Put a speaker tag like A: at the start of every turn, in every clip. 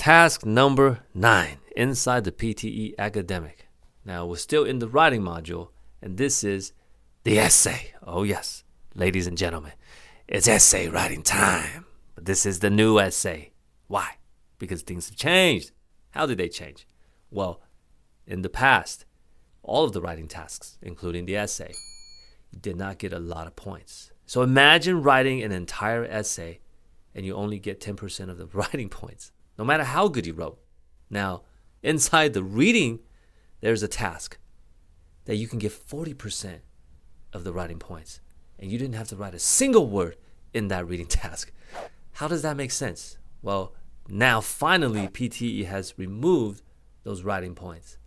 A: task number 9 inside the PTE Academic. Now, we're still in the writing module, and this is the essay. Oh, yes, ladies and gentlemen, it's essay writing time. But this is the new essay. Why? Because things have changed. How did they change? Well, in the past, all of the writing tasks, including the essay, you did not get a lot of points. So imagine writing an entire essay and you only get 10% of the writing points, no matter how good you wrote. Now, inside the reading, there's a task that you can get 40% of the writing points, and you didn't have to write a single word in that reading task. How does that make sense? Well, now finally PTE has removed those writing points,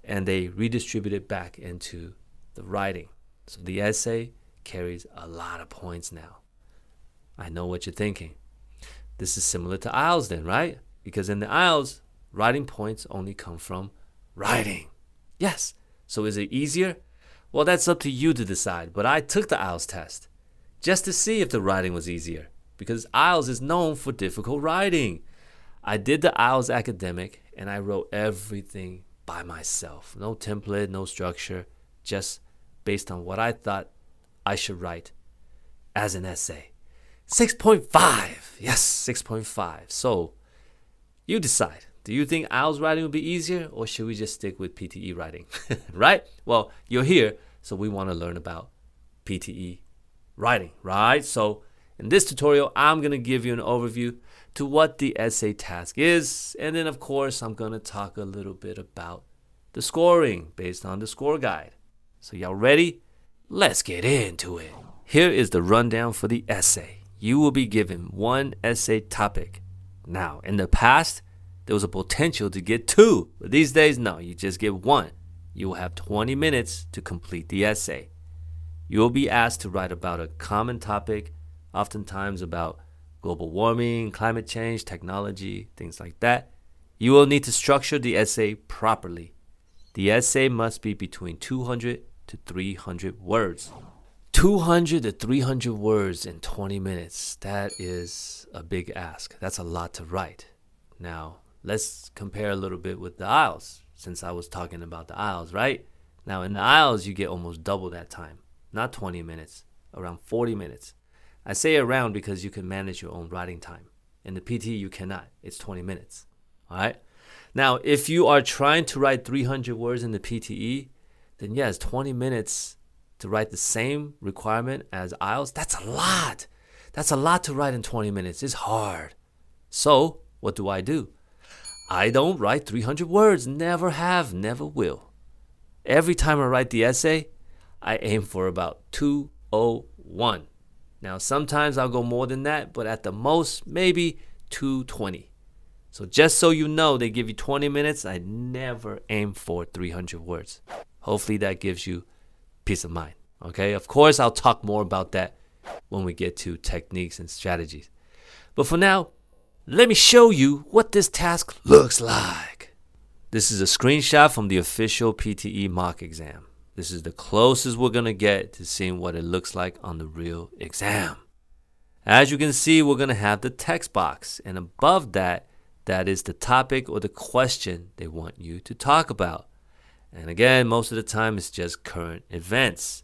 A: and they redistribute it back into the writing. So the essay carries a lot of points now. I know what you're thinking. This is similar to IELTS then, right? Because in the IELTS, writing points only come from writing. Yes. So is it easier? Well, that's up to you to decide. But I took the IELTS test just to see if the writing was easier, because IELTS is known for difficult writing. I did the IELTS Academic, and I wrote everything by myself. No template, no structure, just based on what I thought I should write as an essay. 6.5. Yes, 6.5. So you decide. Do you think IELTS writing would be easier, or should we just stick with PTE writing? Right? Well, you're here, so we want to learn about PTE writing, right? So in this tutorial, I'm going to give you an overview to what the essay task is. And then, of course, I'm going to talk a little bit about the scoring based on the score guide. So y'all ready? Let's get into it. Here is the rundown for the essay. You will be given one essay topic. Now, in the past, there was a potential to get 2. But these days, no, you just get 1. You will have 20 minutes to complete the essay. You will be asked to write about a common topic, oftentimes about global warming, climate change, technology, things like that. You will need to structure the essay properly. The essay must be between 200 to 300 words. 200 to 300 words in 20 minutes. That is a big ask. That's a lot to write. Now, let's compare a little bit with the IELTS, since I was talking about the IELTS, right? Now, in the IELTS, you get almost double that time. Not 20 minutes, around 40 minutes. I say around because you can manage your own writing time. In the PTE, you cannot. It's 20 minutes. All right? Now, if you are trying to write 300 words in the PTE, then yes, 20 minutes to write the same requirement as IELTS, that's a lot. That's a lot to write in 20 minutes. It's hard. So, what do? I don't write 300 words. Never have, never will. Every time I write the essay, I aim for about 201. Now, sometimes I'll go more than that, but at the most, maybe 220. So just so you know, they give you 20 minutes. I never aim for 300 words. Hopefully that gives you peace of mind. Okay, of course, I'll talk more about that when we get to techniques and strategies. But for now, let me show you what this task looks like. This is a screenshot from the official PTE mock exam. This is the closest we're going to get to seeing what it looks like on the real exam. As you can see, we're going to have the text box. And above that, that is the topic or the question they want you to talk about. And again, most of the time, it's just current events.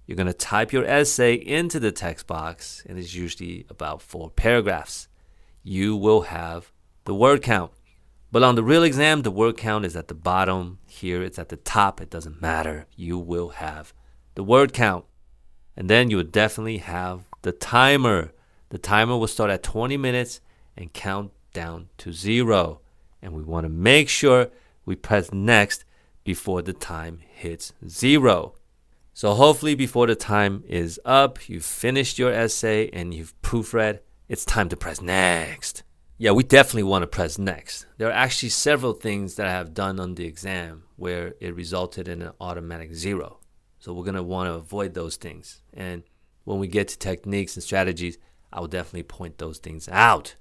A: You're going to type your essay into the text box, and it's usually about 4 paragraphs. You will have the word count. But on the real exam, the word count is at the bottom. Here, it's at the top. It doesn't matter. You will have the word count. And then you will definitely have the timer. The timer will start at 20 minutes and count down to 0. And we want to make sure we press next before the time hits 0. So hopefully before the time is up, you've finished your essay and you've proofread, it's time to press next. Yeah, we definitely want to press next. There are actually several things that I have done on the exam where it resulted in an automatic 0. So we're going to want to avoid those things. And when we get to techniques and strategies, I will definitely point those things out.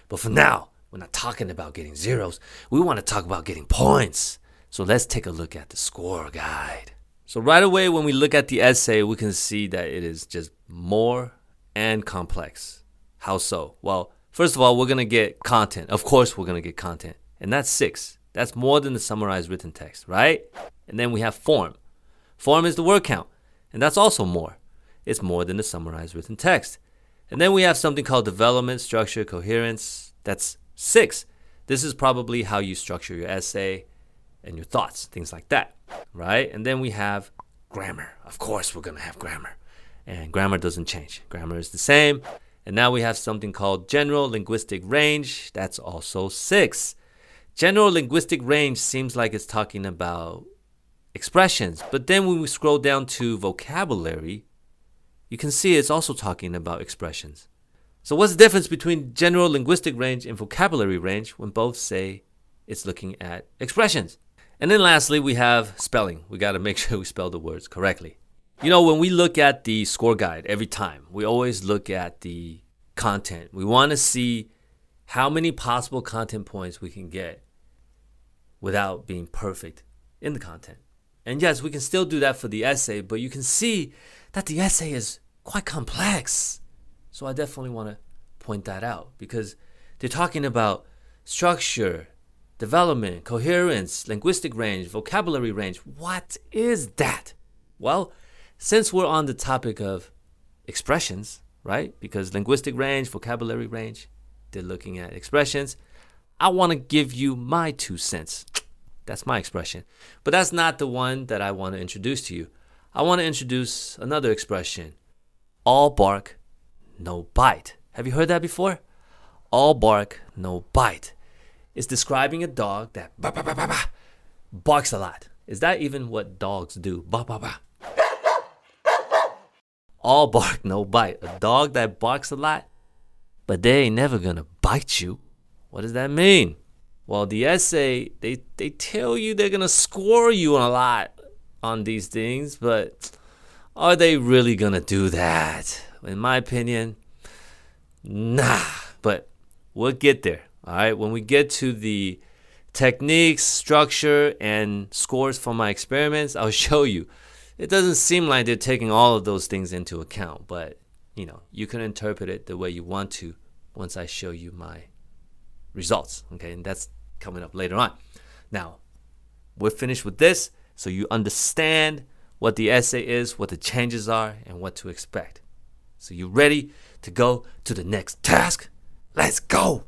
A: But for now, we're not talking about getting zeros. We want to talk about getting points. So let's take a look at the score guide. So right away, when we look at the essay, we can see that it is just more and complex. How so? Well, First of all, we're going to get content. Of course, we're going to get content. And that's 6. That's more than the summarized written text, right? And then we have form. Form is the word count. And that's also more. It's more than the summarized written text. And then we have something called development, structure, coherence. That's 6. This is probably how you structure your essay and your thoughts, things like that, right? And then we have grammar. Of course, we're going to have grammar. And grammar doesn't change. Grammar is the same. And now we have something called general linguistic range. That's also 6. General linguistic range seems like it's talking about expressions. But then when we scroll down to vocabulary, you can see it's also talking about expressions. So what's the difference between general linguistic range and vocabulary range when both say it's looking at expressions? And then lastly, we have spelling. We got to make sure we spell the words correctly. You know, when we look at the score guide every time, we always look at the content. We want to see how many possible content points we can get without being perfect in the content. And yes, we can still do that for the essay, but you can see that the essay is quite complex. So I definitely want to point that out because they're talking about structure, development, coherence, linguistic range, vocabulary range. What is that? Well, since we're on the topic of expressions, right? Because linguistic range, vocabulary range, they're looking at expressions. I want to give you my 2 cents. That's my expression. But that's not the one that I want to introduce to you. I want to introduce another expression. All bark, no bite. Have you heard that before? All bark, no bite. It's describing a dog that barks a lot. Is that even what dogs do? All bark, no bite. A dog that barks a lot, but they ain't never gonna bite you. What does that mean? Well, the essay, they tell you they're gonna score you a lot on these things, but are they really gonna do that? In my opinion, nah. But we'll get there. All right. When we get to the techniques, structure, and scores from my experiments, I'll show you. It doesn't seem like they're taking all of those things into account, but you can interpret it the way you want to once I show you my results. Okay, and that's coming up later on. Now, we're finished with this, so you understand what the essay is, what the changes are, and what to expect. So you ready to go to the next task? Let's go!